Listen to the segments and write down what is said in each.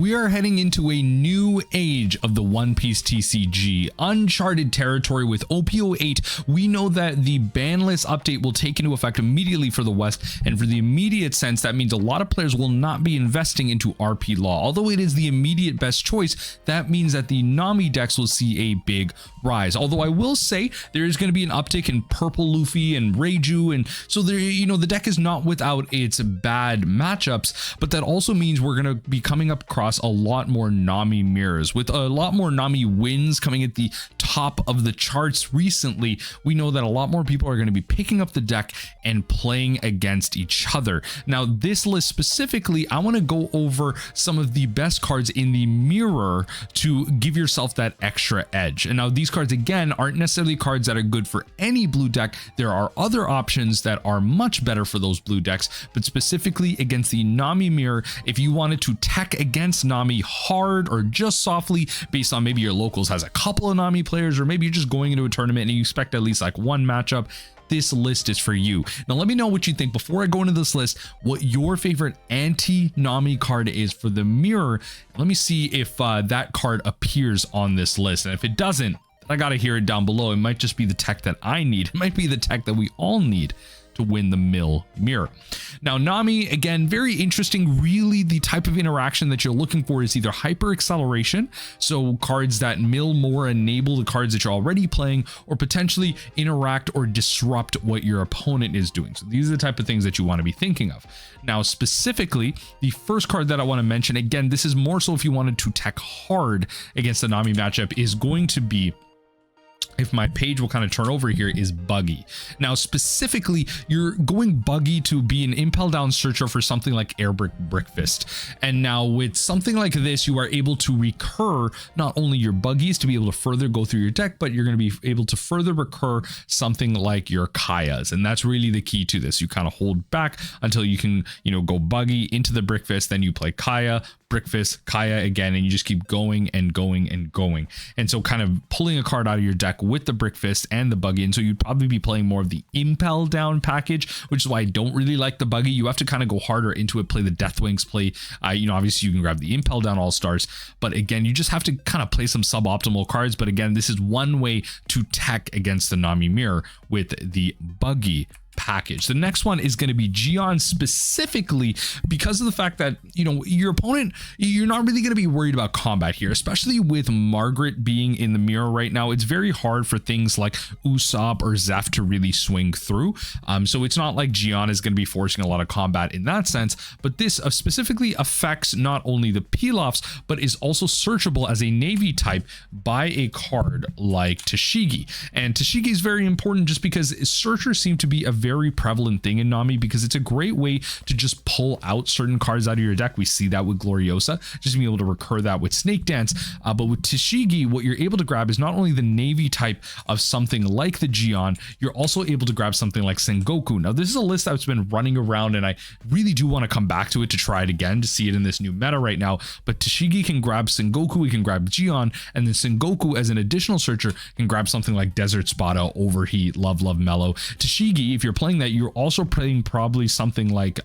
We are heading into a new age of the One Piece TCG, uncharted territory with OP08. We know that the ban list update will take into effect immediately for the West, and for the immediate sense, that means a lot of players will not be investing into RP Law. Although it is the immediate best choice, that means that the Nami decks will see a big rise. Although I will say there is going to be an uptick in Purple Luffy and Reiju, and so there, the deck is not without its bad matchups, but that also means we're going to be coming up across a lot more Nami mirrors. With a lot more Nami wins coming at the top of the charts recently, we know that a lot more people are going to be picking up the deck and playing against each other. Now, this list specifically, I want to go over some of the best cards in the mirror to give yourself that extra edge. And now these cards, again, aren't necessarily cards that are good for any blue deck. There are other options that are much better for those blue decks, but specifically against the Nami mirror, if you wanted to tech against Nami hard or just softly based on maybe your locals has a couple of Nami players, or maybe you're just going into a tournament and you expect at least like one matchup, this list is for you. Now let me know what you think before I go into this list, what your favorite anti-Nami card is for the mirror. Let me see if that card appears on this list, and if it doesn't, I gotta hear it down below. It might just be the tech that I need. It might be the tech that we all need to win the mill mirror. Now, Nami, again, very interesting. Really, the type of interaction that you're looking for is either hyper acceleration, so cards that mill more enable the cards that you're already playing, or potentially interact or disrupt what your opponent is doing. So these are the type of things that you want to be thinking of. Now, specifically, the first card that I want to mention, again, this is more so if you wanted to tech hard against the Nami matchup, is going to be, if my page will kind of turn over here, is Buggy. Now, specifically, you're going Buggy to be an Impel down searcher for something like Brickfist. And now with something like this, you are able to recur not only your Buggies to be able to further go through your deck, but you're going to be able to further recur something like your Kayas. And that's really the key to this. You kind of hold back until you can, go Buggy into the Brickfist, then you play Kaya, Brickfist, Kaya again, and you just keep going and going and going. And so kind of pulling a card out of your deck with the Brickfist and the Buggy. And so you'd probably be playing more of the Impel down package, which is why I don't really like the Buggy. You have to kind of go harder into it, play the Deathwings, play, obviously you can grab the Impel down All Stars, but again, you just have to kind of play some suboptimal cards. But again, this is one way to tech against the Nami mirror with the Buggy package. The next one is going to be Gion, specifically because of the fact that your opponent, you're not really going to be worried about combat here, especially with Margaret being in the mirror right now. It's very hard for things like Usopp or Zeff to really swing through, so it's not like Gion is going to be forcing a lot of combat in that sense. But this specifically affects not only the peel-offs, but is also searchable as a Navy type by a card like Tashigi. And Tashigi is very important just because searchers seem to be a very prevalent thing in Nami, because it's a great way to just pull out certain cards out of your deck. We see that with Gloriosa, just being able to recur that with Snake Dance. But with Tashigi, what you're able to grab is not only the Navy type of something like the Gion, you're also able to grab something like Sengoku. Now, this is a list that's been running around, and I really do want to come back to it to try it again to see it in this new meta right now. But Tashigi can grab Sengoku, we can grab Gion, and then Sengoku as an additional searcher can grab something like Desert Spada, Overheat, Love Mellow. Tashigi, if you're playing that, you're also playing probably something like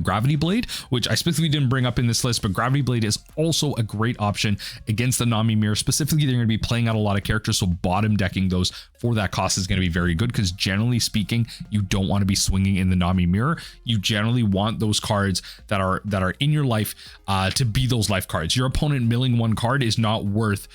Gravity Blade, which I specifically didn't bring up in this list, but Gravity Blade is also a great option against the Nami mirror. Specifically, they're going to be playing out a lot of characters, so bottom decking those for that cost is going to be very good, because generally speaking, you don't want to be swinging in the Nami mirror. You generally want those cards that are in your life to be those life cards. Your opponent milling one card is not worth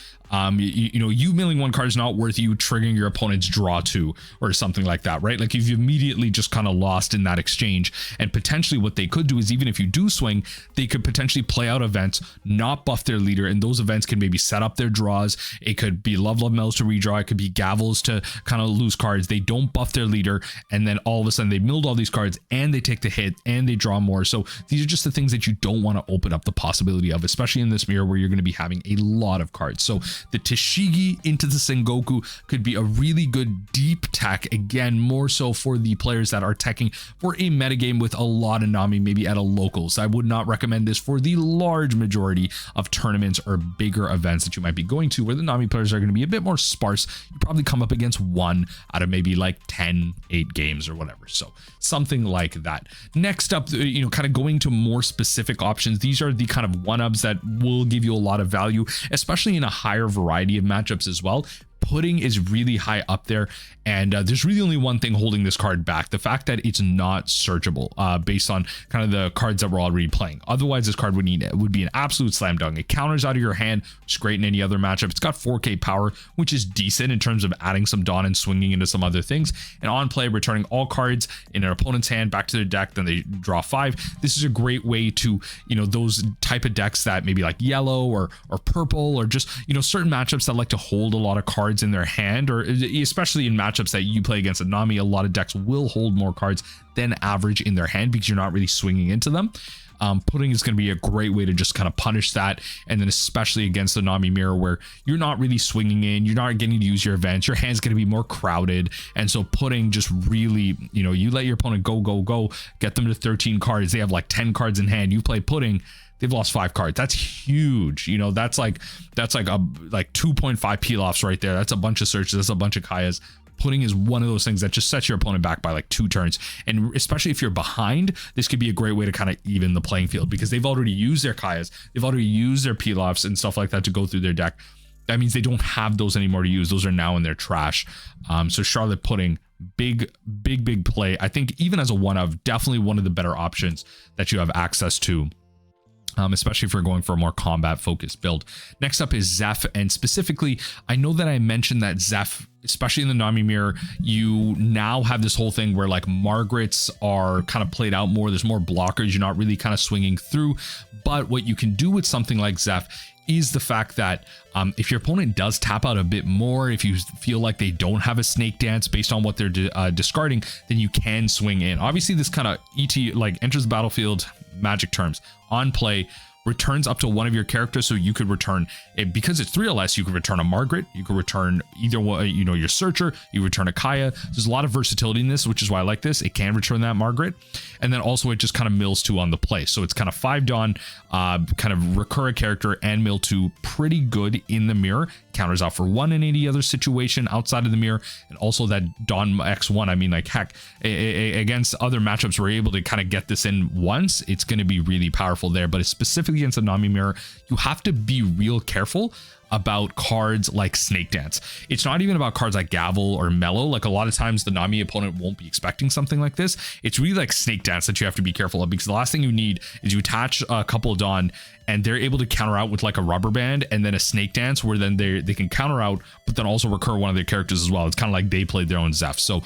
you milling one card is not worth you triggering your opponent's draw 2 or something like that, right? Like if you immediately just kind of lost in that exchange, and potentially what they could do is, even if you do swing, they could potentially play out events, not buff their leader, and those events can maybe set up their draws. It could be Love Mellows to redraw, it could be Gavels to kind of lose cards. They don't buff their leader, and then all of a sudden they milled all these cards and they take the hit and they draw more. So these are just the things that you don't want to open up the possibility of, especially in this mirror where you're going to be having a lot of cards. So The TCG into the Sengoku could be a really good deep tech, again, more so for the players that are teching for a metagame with a lot of Nami, maybe at a locals. I would not recommend this for the large majority of tournaments or bigger events that you might be going to, where the Nami players are going to be a bit more sparse. You probably come up against one out of maybe like 8 games or whatever. So something like that. Next up, kind of going to more specific options. These are the kind of one-ups that will give you a lot of value, especially in a higher variety of matchups as well. Pudding is really high up there, and there's really only one thing holding this card back: the fact that it's not searchable based on kind of the cards that we're already playing. Otherwise, this card would be an absolute slam dunk. It counters out of your hand. It's great in any other matchup. It's got 4K power, which is decent in terms of adding some Dawn and swinging into some other things. And on play, returning all cards in an opponent's hand back to their deck, then they draw 5. This is a great way to, those type of decks that maybe like yellow or purple, or just, certain matchups that like to hold a lot of cards in their hand, or especially in matchups that you play against a Nami, a lot of decks will hold more cards than average in their hand because you're not really swinging into them. Pudding is going to be a great way to just kind of punish that, and then especially against the Nami mirror where you're not really swinging in, you're not getting to use your events, your hand's going to be more crowded, and so Pudding just really, you let your opponent go, get them to 13 cards, they have like 10 cards in hand, you play Pudding, they've lost 5 cards. That's huge. That's like 2.5 peel-offs right there. That's a bunch of searches. That's a bunch of Kayas. Pudding is one of those things that just sets your opponent back by like 2 turns. And especially if you're behind, this could be a great way to kind of even the playing field, because they've already used their Kayas. They've already used their peel-offs and stuff like that to go through their deck. That means they don't have those anymore to use. Those are now in their trash. So Charlotte Pudding, big play. I think even as a one-of, definitely one of the better options that you have access to. Especially if you're going for a more combat focused build. Next up is Zeff, and specifically, I know that I mentioned that Zeff, especially in the Nami mirror, you now have this whole thing where like Margarets are kind of played out more. There's more blockers. You're not really kind of swinging through. But what you can do with something like Zeff is the fact that if your opponent does tap out a bit more, if you feel like they don't have a snake dance based on what they're discarding, then you can swing in. Obviously, this kind of like enters the battlefield, magic terms, on play, returns up to one of your characters. So you could return it, because it's 3 or less, you could return a Margaret, you could return either one, your Searcher, you return a Kaya. There's a lot of versatility in this, which is why I like this. It can return that Margaret, and then also it just kind of mills 2 on the play. So it's kind of 5 Dawn, kind of recur a character and mill 2, pretty good in the mirror. Counters out for 1 in any other situation outside of the mirror, and also that Dawn X1. I mean, like, heck, against other matchups, we're able to kind of get this in once. It's going to be really powerful there, but specifically against the Nami mirror, you have to be real careful about cards like Snake Dance. It's not even about cards like Gavel or Mellow. Like, a lot of times the Nami opponent won't be expecting something like this. It's really like Snake Dance that you have to be careful of, because the last thing you need is you attach a couple of Dawn and they're able to counter out with like a Rubber Band and then a Snake Dance, where then they can counter out but then also recur one of their characters as well. It's kind of like they played their own Zeff. So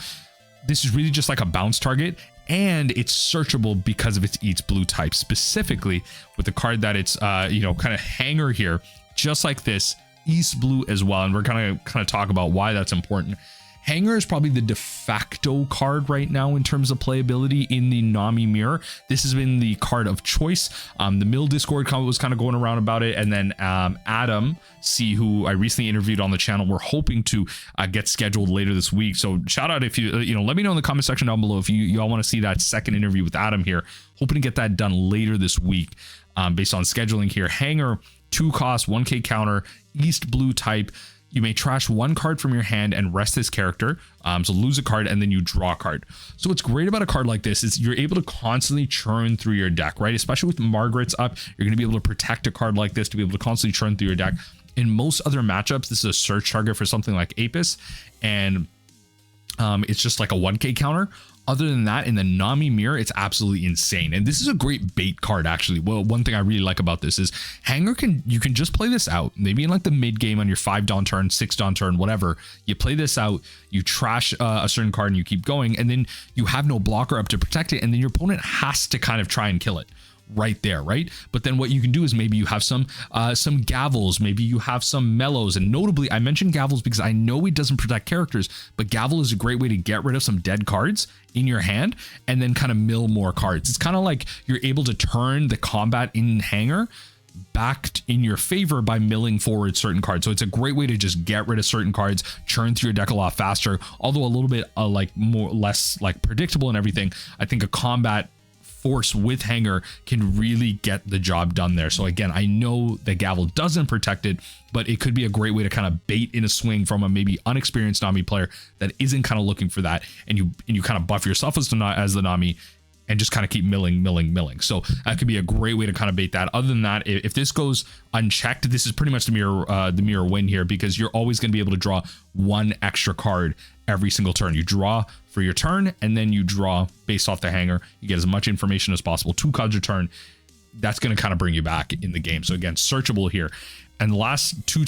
this is really just like a bounce target, and it's searchable because of its Eats Blue type, specifically with the card that it's kind of Hanger here, just like this, East Blue as well. And we're kind of talk about why that's important. Hanger is probably the de facto card right now in terms of playability in the Nami mirror. This has been the card of choice. The Mill Discord comment was kind of going around about it, and then Adam C, who I recently interviewed on the channel, we're hoping to get scheduled later this week. So shout out if you let me know in the comment section down below if you all want to see that second interview with Adam here. Hoping to get that done later this week based on scheduling here. Hanger, 2 cost, 1K counter, East Blue type. You may trash 1 card from your hand and rest this character. So lose a card and then you draw a card. So what's great about a card like this is you're able to constantly churn through your deck, right? Especially with Margaret's up, you're going to be able to protect a card like this to be able to constantly churn through your deck. In most other matchups, this is a search target for something like Apis, and it's just like a 1K counter. Other than that, in the Nami mirror, it's absolutely insane. And this is a great bait card, actually. Well, one thing I really like about this is Hanger you can just play this out. Maybe in like the mid game on your 5 Dawn turn, 6 Dawn turn, whatever. You play this out, you trash a certain card and you keep going. And then you have no blocker up to protect it. And then your opponent has to kind of try and kill it right there, right? But then what you can do is maybe you have some Gavels, maybe you have some Mellows, and notably I mentioned Gavels because I know it doesn't protect characters, but Gavel is a great way to get rid of some dead cards in your hand and then kind of mill more cards. It's kind of like you're able to turn the combat in Hanger backed in your favor by milling forward certain cards. So it's a great way to just get rid of certain cards, churn through your deck a lot faster, although a little bit like less like predictable and everything. I think a combat force with hanger can really get the job done there. So again, I know that Gavel doesn't protect it, but it could be a great way to kind of bait in a swing from a maybe unexperienced Nami player that isn't kind of looking for that, and you kind of buff yourself as the Nami and just kind of keep milling. So that could be a great way to kind of bait that. Other than that, if this goes unchecked, this is pretty much the mirror win here, because you're always going to be able to draw one extra card every single turn. You draw for your turn, and then you draw based off the hanger. You get as much information as possible, 2 cards a turn. That's going to kind of bring you back in the game. So again, searchable here. And the last 2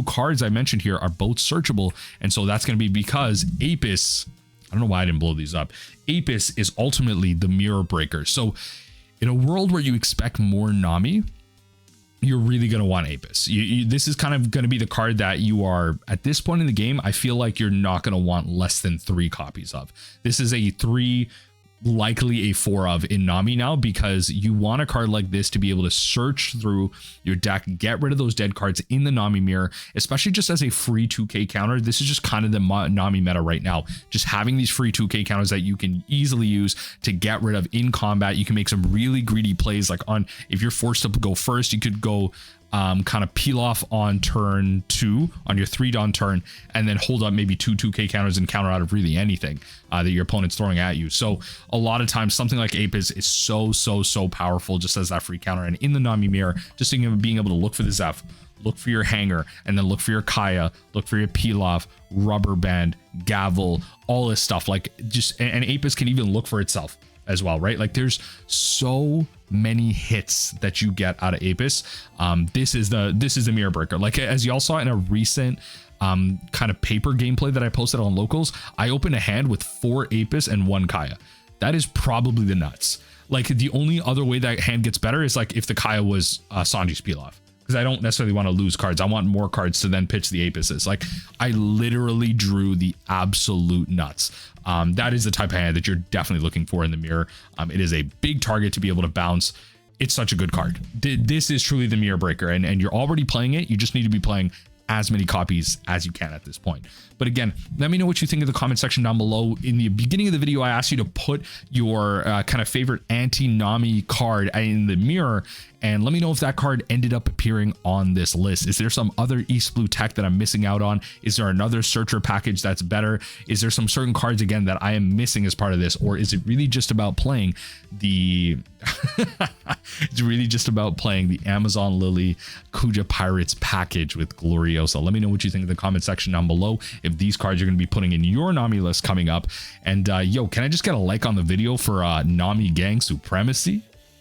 cards I mentioned here are both searchable. And so that's going to be because Apis, I don't know why I didn't blow these up. Apis is ultimately the mirror breaker. So in a world where you expect more Nami, you're really going to want Apis. This is kind of going to be the card that you are, at this point in the game, I feel like you're not going to want less than 3 copies of. This is a 3, likely a 4 of in Nami now, because you want a card like this to be able to search through your deck, get rid of those dead cards in the Nami mirror, especially just as a free 2k counter. This is just kind of the Nami meta right now, just having these free 2k counters that you can easily use to get rid of in combat. You can make some really greedy plays, like on, if you're forced to go first, you could go kind of peel off on turn 2 on your 3 dawn turn, and then hold up maybe 2k counters and counter out of really anything that your opponent's throwing at you. So a lot of times something like Apis is so powerful just as that free counter. And in the Nami mirror, just being able to look for the Zeff, look for your hanger, and then look for your Kaya, look for your peel off, rubber band, gavel, all this stuff. Like just, and Apis can even look for itself as well, right? Like there's so many hits that you get out of Apis. This is the mirror breaker. Like as y'all saw in a recent kind of paper gameplay that I posted on locals, I opened a hand with 4 Apis and 1 Kaya. That is probably the nuts. Like the only other way that hand gets better is like if the Kaya was Sanji's peel off, because I don't necessarily want to lose cards. I want more cards to then pitch the Apises. Like I literally drew the absolute nuts. That is the type of hand that you're definitely looking for in the mirror. It is a big target to be able to bounce. It's such a good card. This is truly the mirror breaker, and you're already playing it. You just need to be playing as many copies as you can at this point. But again, let me know what you think in the comment section down below. In the beginning of the video, I asked you to put your kind of favorite anti-Nami card in the mirror, and let me know if that card ended up appearing on this list. Is there some other East Blue tech that I'm missing out on? Is there another searcher package that's better? Is there some certain cards again that I am missing as part of this? Or is it really just about playing the it's really just about playing the Amazon Lily Kuja Pirates package with Gloriosa? Let me know what you think in the comment section down below, if these cards you're going to be putting in your Nami list coming up. And yo, can I just get a like on the video for Nami gang supremacy?